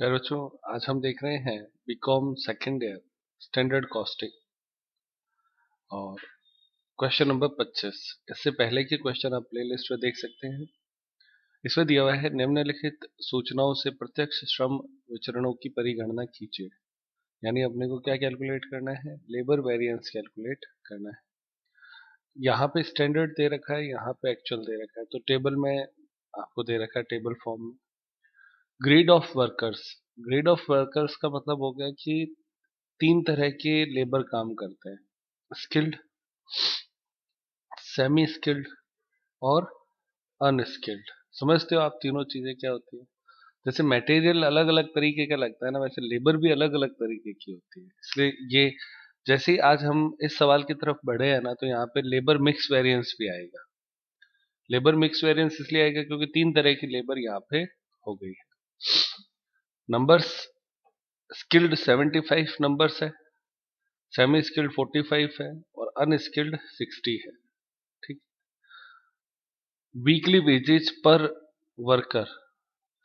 यार बच्चों, आज हम देख रहे हैं BCom second year standard costing और क्वेश्चन नंबर 25। इससे पहले के क्वेश्चन आप प्लेलिस्ट में देख सकते हैं। इसमें दिया हुआ है निम्नलिखित सूचनाओं से प्रत्यक्ष श्रम विचरणों की परिगणना कीजिए। यानी अपने को क्या कैलकुलेट करना है? लेबर वेरिएंस कैलकुलेट करना है। यहाँ पे स्टैंडर्ड दे रखा है, यहाँ पे एक्चुअल दे रखा है, तो टेबल में आपको दे रखा है टेबल फॉर्म में। Grade of workers, grade of workers का मतलब हो गया कि तीन तरह के लेबर काम करते हैं: स्किल्ड, सेमी स्किल्ड और अनस्किल्ड। समझते हो आप तीनों चीजें क्या होती है? जैसे मटेरियल अलग अलग तरीके का लगता है ना, वैसे लेबर भी अलग अलग तरीके की होती है। इसलिए ये जैसे ही आज हम इस सवाल की तरफ बढ़े हैं ना, तो यहाँ पे लेबर मिक्स वेरिएंस भी आएगा। लेबर मिक्स वेरिएंस इसलिए आएगा क्योंकि तीन तरह की लेबर यहाँ पे हो गई है। नंबर्स: स्किल्ड 75 नंबर्स है, सेमी स्किल्ड 45 है और अनस्किल्ड 60 है। ठीक। वीकली वेजेज पर वर्कर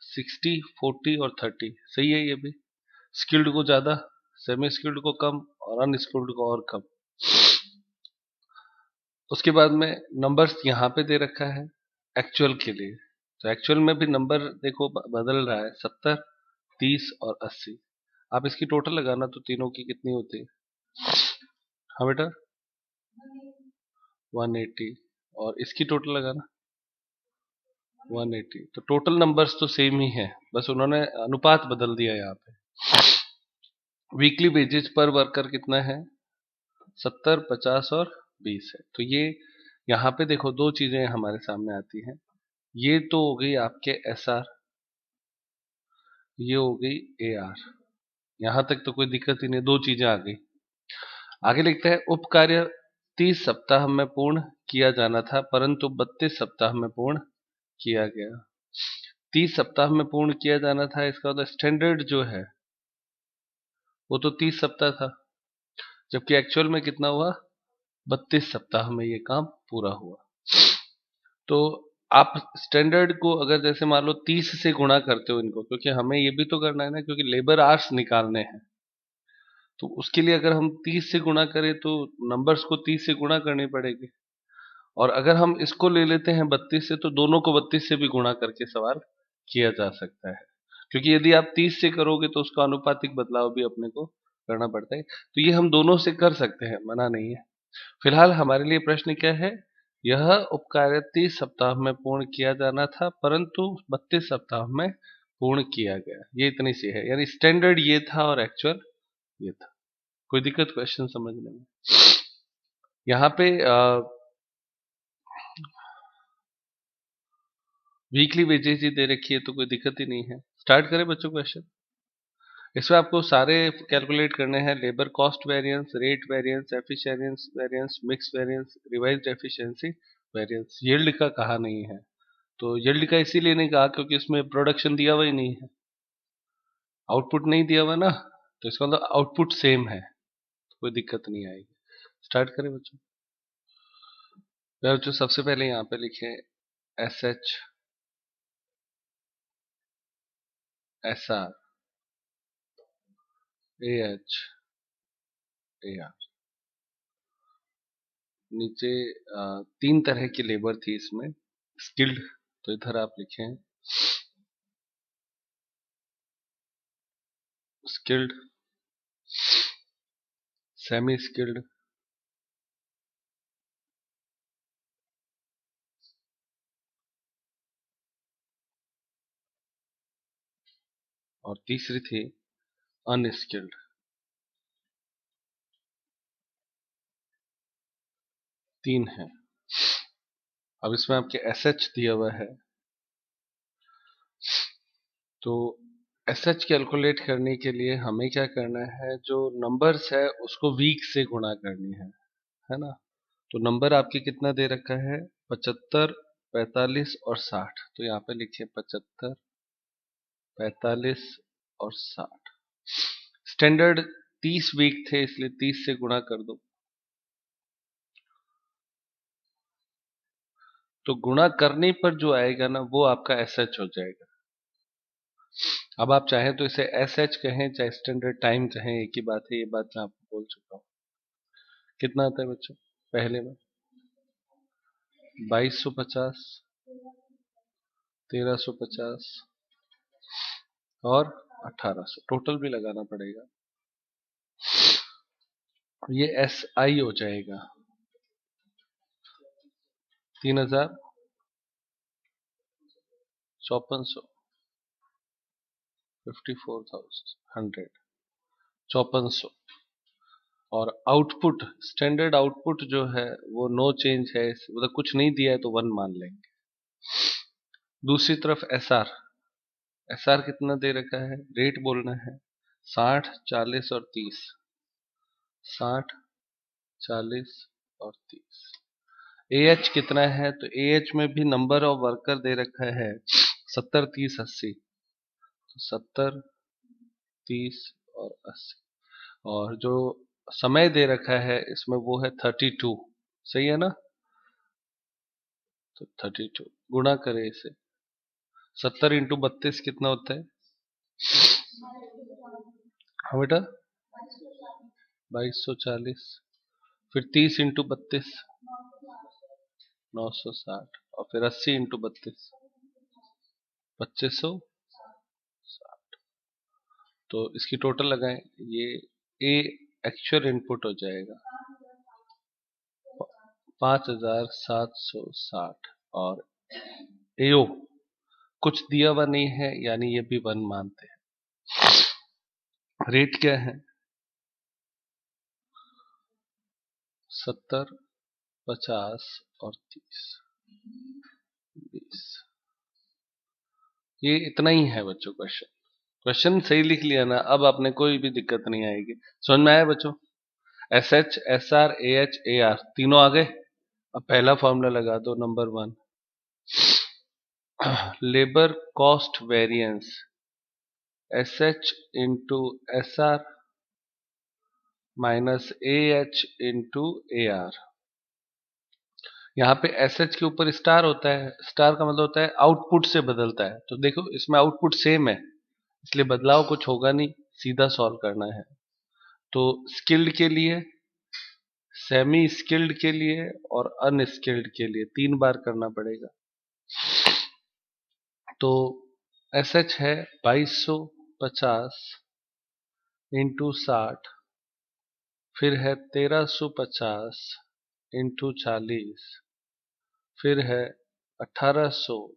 60, 40 और 30 सही है ये भी। स्किल्ड को ज्यादा, सेमी स्किल्ड को कम और अनस्किल्ड को और कम। उसके बाद में नंबर्स यहाँ पे दे रखा है एक्चुअल के लिए। तो एक्चुअल में भी नंबर देखो बदल रहा है, 70, 30 और 80। आप इसकी टोटल लगाना तो तीनों की कितनी होती है? हाँ बेटा, 180। और इसकी टोटल लगाना 180। तो टोटल नंबर्स तो सेम ही है, बस उन्होंने अनुपात बदल दिया यहाँ पे। वीकली वेजेज पर वर्कर कितना है? 70, 50 और 20 है। तो ये यहाँ पे देखो दो चीजें हमारे सामने आती हैं। ये तो हो गई आपके एस आर, ये हो गई ए आर। यहाँ तक तो कोई दिक्कत ही नहीं, दो चीजें आ गई। आगे लिखते हैं उप कार्य 30 सप्ताह में पूर्ण किया जाना था परंतु 32 सप्ताह में पूर्ण किया गया। 30 सप्ताह में पूर्ण किया जाना था, इसका मतलब स्टैंडर्ड जो है वो तो 30 सप्ताह था, जबकि एक्चुअल में कितना हुआ? 32 सप्ताह में ये काम पूरा हुआ। तो आप स्टैंडर्ड को अगर जैसे मान लो 30 से गुणा करते हो इनको, क्योंकि हमें ये भी तो करना है ना, क्योंकि लेबर आवर्स निकालने हैं। तो उसके लिए अगर हम 30 से गुणा करें तो नंबर्स को 30 से गुणा करनी पड़ेगी। और अगर हम इसको ले लेते हैं 32 से, तो दोनों को 32 से भी गुणा करके सवाल किया जा सकता है। क्योंकि यदि आप 30 से करोगे तो उसका अनुपातिक बदलाव भी अपने को करना पड़ता है। तो ये हम दोनों से कर सकते हैं, मना नहीं है। फिलहाल हमारे लिए प्रश्न क्या है? यह उपकार्य 30 सप्ताह में पूर्ण किया जाना था परंतु 32 सप्ताह में पूर्ण किया गया। ये इतनी सी है, यानी स्टैंडर्ड ये था और एक्चुअल ये था। कोई दिक्कत क्वेश्चन समझने में? यहाँ पे वीकली वेजेस ही दे रखी है तो कोई दिक्कत ही नहीं है। स्टार्ट करें बच्चों क्वेश्चन। इसमें आपको सारे कैलकुलेट करने हैं: labour cost variance, rate variance, efficiency variance, mix variance, revised efficiency variance. Yield का कहा नहीं है, तो यील्ड का इसीलिए नहीं कहा क्योंकि इसमें प्रोडक्शन दिया हुआ ही नहीं है, आउटपुट नहीं दिया हुआ ना। तो इसका मतलब आउटपुट सेम है, तो कोई दिक्कत नहीं आएगी। स्टार्ट करें बच्चों। बच्चों सबसे पहले यहाँ पे लिखे S H, S R, A H, A R. नीचे तीन तरह की लेबर थी इसमें। स्किल्ड, तो इधर आप लिखें स्किल्ड, सेमी स्किल्ड और तीसरी थी अनस्किल्ड। तीन है। अब इसमें आपके एस एच दिया हुआ है, तो एस एच कैलकुलेट करने के लिए हमें क्या करना है? जो नंबर्स है उसको वीक से गुणा करनी है ना। तो नंबर आपके कितना दे रखा है? 75, 45 और 60। तो यहाँ पे लिखिए 75, 45 और 60। स्टैंडर्ड 30 वीक थे इसलिए 30 से गुणा कर दो। तो गुणा करने पर जो आएगा ना वो आपका एस एच हो जाएगा। अब आप चाहें तो इसे एस एच कहें चाहे स्टैंडर्ड टाइम कहें, एक ही बात है, ये बात मैं आपको बोल चुका हूँ। कितना आता है बच्चों पहले में? 2250, 1350 और 1800, टोटल भी लगाना पड़ेगा। ये एस आई हो जाएगा 3454, 54,100, 5400। और आउटपुट, स्टैंडर्ड आउटपुट जो है वो नो चेंज है, मतलब कुछ नहीं दिया है तो 1 मान लेंगे। दूसरी तरफ एस आर, एस आर कितना दे रखा है, रेट बोलना है 60, 40 और 30, 60, 40 और 30। ए एच कितना है, तो ए एच में भी नंबर ऑफ वर्कर दे रखा है 70, 30, 80, तो 70, 30 और 80। और जो समय दे रखा है इसमें वो है 32, सही है ना? तो 32 गुणा करें इसे, 70 इंटू 32 कितना होता है? हाँ बेटा 2240, फिर 30 इंटू 32 960, और फिर 80 इंटू 32 2560। तो इसकी टोटल लगाएं, ये ए एक्चुअल इनपुट हो जाएगा 5760, और एओ कुछ दिया हुआ नहीं है यानी ये भी 1 मानते हैं। रेट क्या है? 70, 50 और 30, 20। ये इतना ही है बच्चों क्वेश्चन। क्वेश्चन सही लिख लिया ना, अब आपने कोई भी दिक्कत नहीं आएगी। समझ में आया बच्चों? S H, S R, A H, A R तीनों आ गए। अब पहला फॉर्मूला लगा दो, number 1, labour cost variance S H into S R minus A H into A R. यहाँ पे एस एच के ऊपर स्टार होता है, स्टार का मतलब होता है आउटपुट से बदलता है, तो देखो इसमें आउटपुट सेम है इसलिए बदलाव कुछ होगा नहीं, सीधा सॉल्व करना है। तो स्किल्ड के लिए, सेमी स्किल्ड के लिए और अनस्किल्ड के लिए 3 बार करना पड़ेगा। तो एस एच है 2250 इंटू 60, फिर है 1350 इंटू 40, फिर है 1800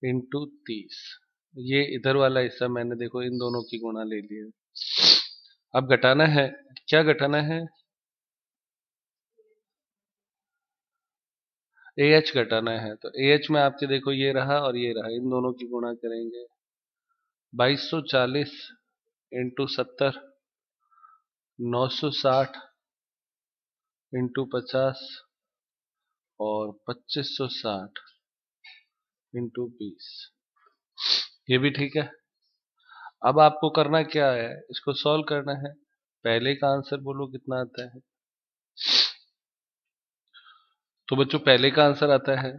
इंटू 30। ये इधर वाला हिस्सा मैंने देखो इन दोनों की गुणा ले लिया। अब घटाना है, क्या घटाना है? ए एच घटाना है, तो ए एच में आपके देखो ये रहा और ये रहा, इन दोनों की गुणा करेंगे 2240 इंटू 70, 960 इंटू 50 और 2560 इंटू 20। ये भी ठीक है। अब आपको करना क्या है, इसको सॉल्व करना है। पहले का आंसर बोलो कितना आता है? तो बच्चों पहले का आंसर आता है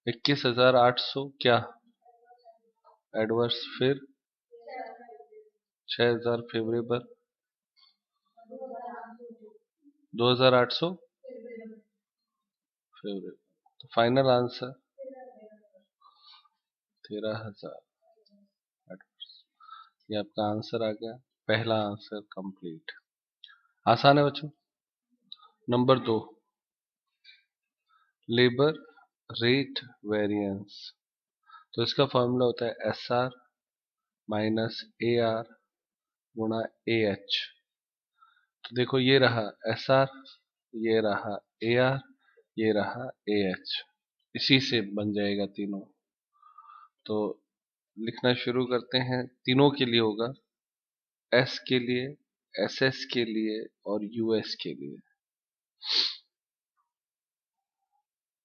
21,800 क्या एडवर्स, फिर 6,000 फेवरेबल, 2,800 फेवरेबल। तो फाइनल आंसर 13,000 एडवर्स। ये आपका आंसर आ गया, पहला आंसर कंप्लीट। आसान है बच्चों। नंबर 2, लेबर रेट वेरिएंस, तो इसका फॉर्मूला होता है S R minus A R गुणा ए एच। तो देखो ये रहा एस आर, ये रहा ए आर, ये रहा ए एच, इसी से बन जाएगा तीनों। तो लिखना शुरू करते हैं, तीनों के लिए होगा, एस के लिए, एस एस के लिए और यूएस के लिए।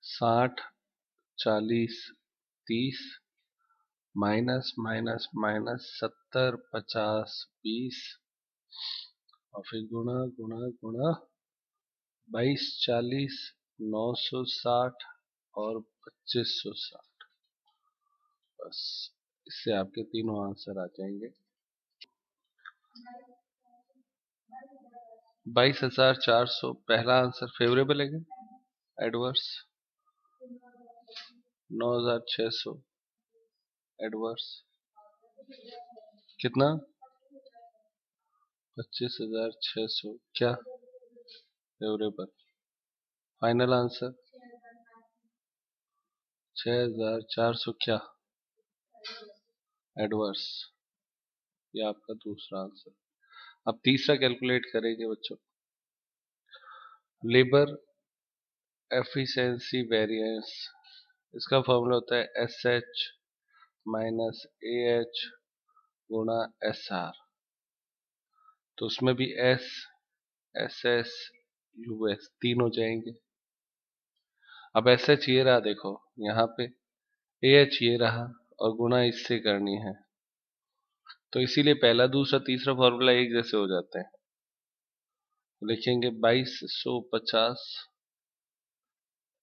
60, 40, 30 माइनस माइनस माइनस 70, 50, 20 और फिर गुणा गुणा गुणा 22, 40, 960 और 2560, बस इससे आपके तीनों आंसर आ जाएंगे। 22,400 पहला आंसर फेवरेबल है क्या? एडवर्स। 9,600 एडवर्स। कितना? 25,600 क्या? फेवरेबल। फाइनल आंसर 6,400 क्या? एडवर्स। ये आपका दूसरा आंसर। अब तीसरा कैलकुलेट करेंगे बच्चों। लेबर एफिशिएंसी वेरिएंस, इसका फॉर्मूला होता है S H minus A H गुणा एस आर। तो उसमें भी S, S S, U S तीन हो जाएंगे। अब एस एच ये रहा, देखो यहाँ पे ए एच ये रहा और गुणा इससे करनी है, तो इसीलिए पहला दूसरा तीसरा फॉर्मूला एक जैसे हो जाते हैं। तो लिखेंगे 2250,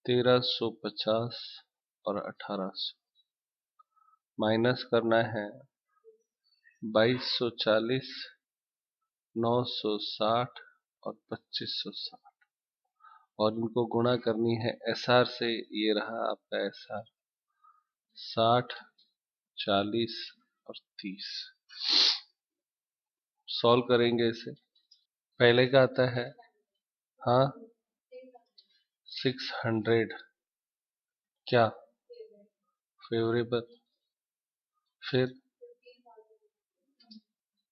1350 और 1800, माइनस करना है 2240, 960 और 2560, और इनको गुणा करनी है एस आर से। ये रहा आपका एस आर 60, 40 और 30। सॉल्व करेंगे इसे। पहले का आता है, हाँ 600 क्या? फेवरेबल। फिर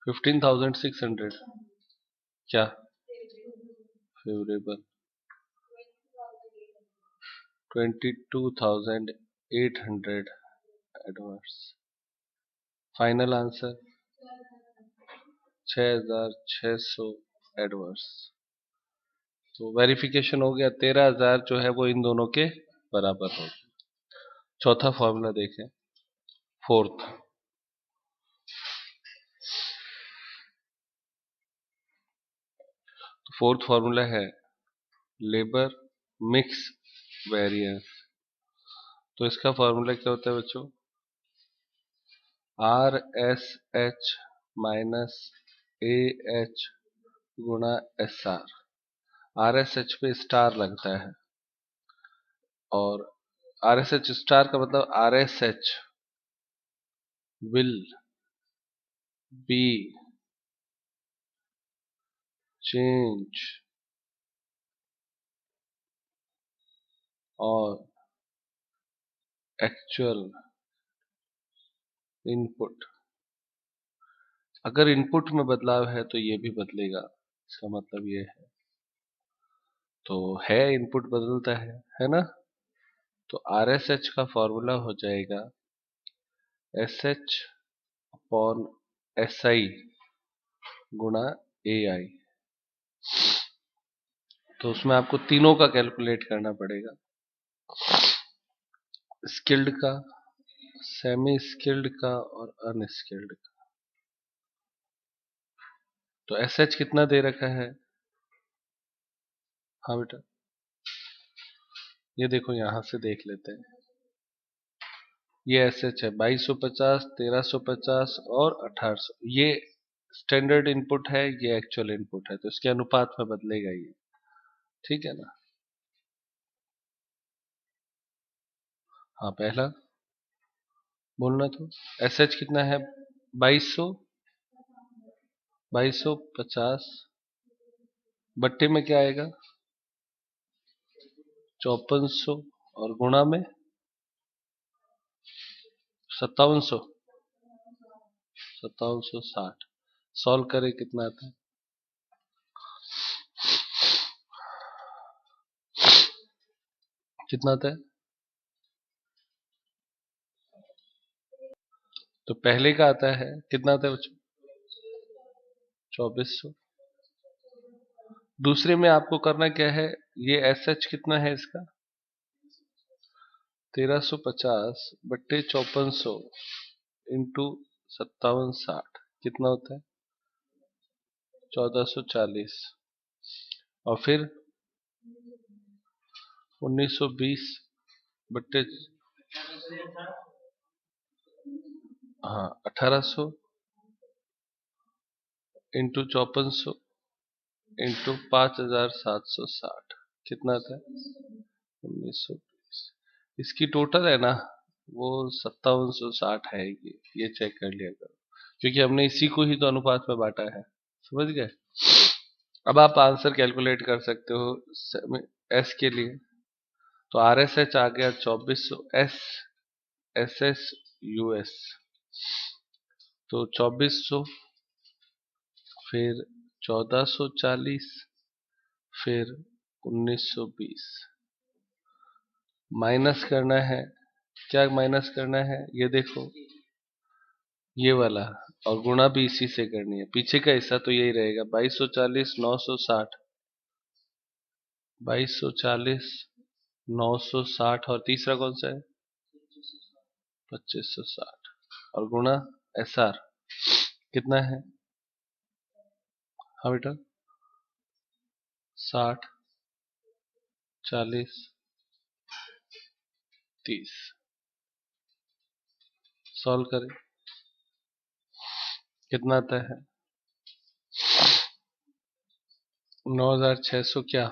15,600 क्या? Favourable. 22,800 adverse. Final answer 6,600 adverse. तो वेरिफिकेशन हो गया, 13,000 जो है वो इन दोनों के बराबर हो। चौथा फॉर्मूला देखें, फोर्थ। तो फोर्थ फॉर्मूला है लेबर मिक्स वेरिएंस। तो इसका फॉर्मूला क्या होता है बच्चों? R S H minus A H गुणा S R. R S H पे स्टार लगता है, और आर एस एच स्टार का मतलब R S H will be change और एक्चुअल इनपुट। अगर इनपुट में बदलाव है तो ये भी बदलेगा, इसका मतलब ये है। तो है इनपुट बदलता है ना? तो आर एस एच का फॉर्मूला हो जाएगा S H upon S I गुणा ए आई। तो उसमें आपको तीनों का कैलकुलेट करना पड़ेगा, स्किल्ड का, सेमी स्किल्ड का और अनस्किल्ड का। तो एस एच कितना दे रखा है? हाँ बेटा, ये देखो यहां से देख लेते हैं। ये एस एच है 2250, 1350 और 1800। ये स्टैंडर्ड इनपुट है, ये एक्चुअल इनपुट है, तो इसके अनुपात में बदलेगा ये। ठीक है ना? हाँ पहला बोलना तो एस एच कितना है? 2200, 2250 बट्टे में क्या आएगा? 5400 और गुणा में 5700, 5760। सॉल्व करें कितना आता है? कितना आता है? तो पहले का आता है कितना आता है बच्चों? 2400। दूसरे में आपको करना क्या है? ये एस एच कितना है इसका? 1350 बट्टे 5400 इंटू 5760 कितना होता है? 1440। और फिर 1920 बट्टे हाँ 1800 इंटू 5400 इंटू 5760 कितना था? 1920। इसकी टोटल है ना वो 5760 है। ये चेक कर लिया करो, क्योंकि हमने इसी को ही तो अनुपात में बांटा है। समझ गए? अब आप आंसर कैलकुलेट कर सकते हो एस के लिए। तो आर एस एच आ गया 2400, S S S U S, तो 2400, फिर 1440, फिर 1920। माइनस करना है। क्या माइनस करना है ये देखो, ये वाला, और गुणा भी इसी से करनी है। पीछे का हिस्सा तो यही रहेगा, 2240 960, 2240 960, और तीसरा कौन सा है? 2560, और गुणा एस आर कितना है? हाँ बेटा, 60 40 30। सॉल्व करें, कितना आता है? 9600 क्या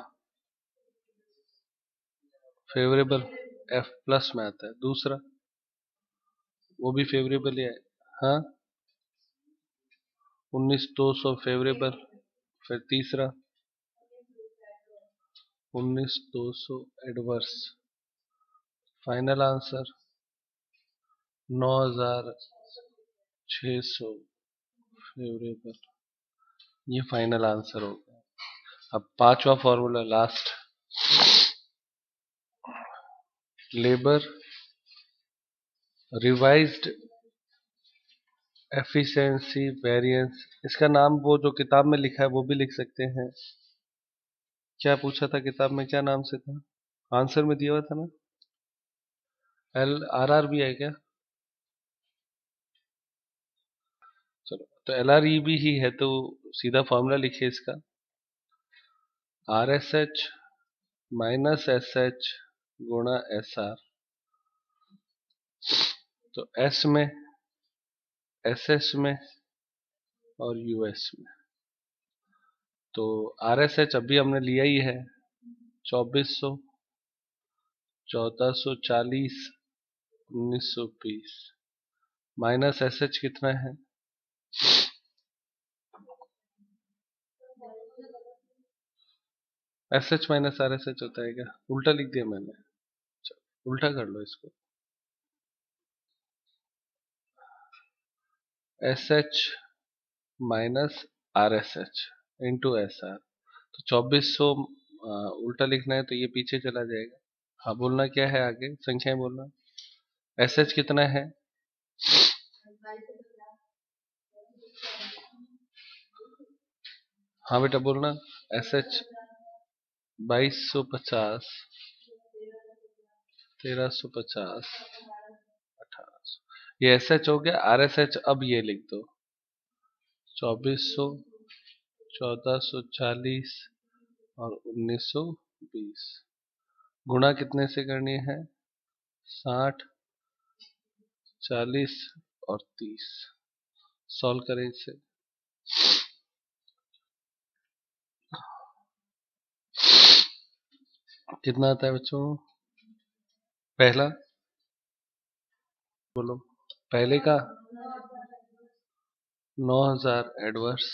फेवरेबल? एफ प्लस में आता है। दूसरा वो भी फेवरेबल ही है। हाँ 19200 फेवरेबल। फिर तीसरा 19200 एडवर्स। Final answer 9600 favourable. ये फाइनल आंसर होगा। अब पांचवा formula last, labour revised efficiency variance. इसका नाम वो जो किताब में लिखा है वो भी लिख सकते हैं। क्या पूछा था किताब में, क्या नाम से था? आंसर में दिया हुआ था ना, एल आर आर भी है क्या? चलो, तो एल आर ई भी ही है, तो सीधा फॉर्मूला लिखिए इसका, are S H minus S H गुणा एस आर। तो एस में, एस एस में, और यूएस में। तो आर एस एच अभी हमने लिया ही है 2400, 1440, 1920, माइनस एस एच कितना है? S H minus are S H होता है क्या? उल्टा लिख दिया मैंने। चलो, उल्टा कर लो इसको, S H minus are S H into S R. तो 2400 उल्टा लिखना है तो ये पीछे चला जाएगा। हाँ बोलना क्या है, आगे संख्याएं बोलना। एस एच कितना है? हाँ बेटा बोलना। S H 2250, 1350, 1800। ये एस एच हो गया। आर एस एच अब ये लिख दो, 2400, 1440, और 1920। गुणा कितने से करनी है? 60, 40, और 30। सॉल्व करें इसे, कितना आता है बच्चों? पहला बोलो, पहले का 9000 एडवर्स,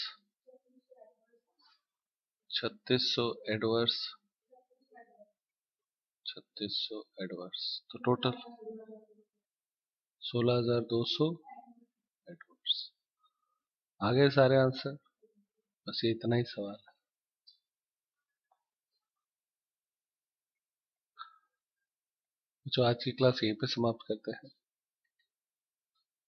3600 एडवर्स, 3600 एडवर्स, तो टोटल 16200 एडवर्स। आ गए सारे आंसर। बस ये इतना ही सवाल है। जो आज की क्लास यहीं पे समाप्त करते हैं।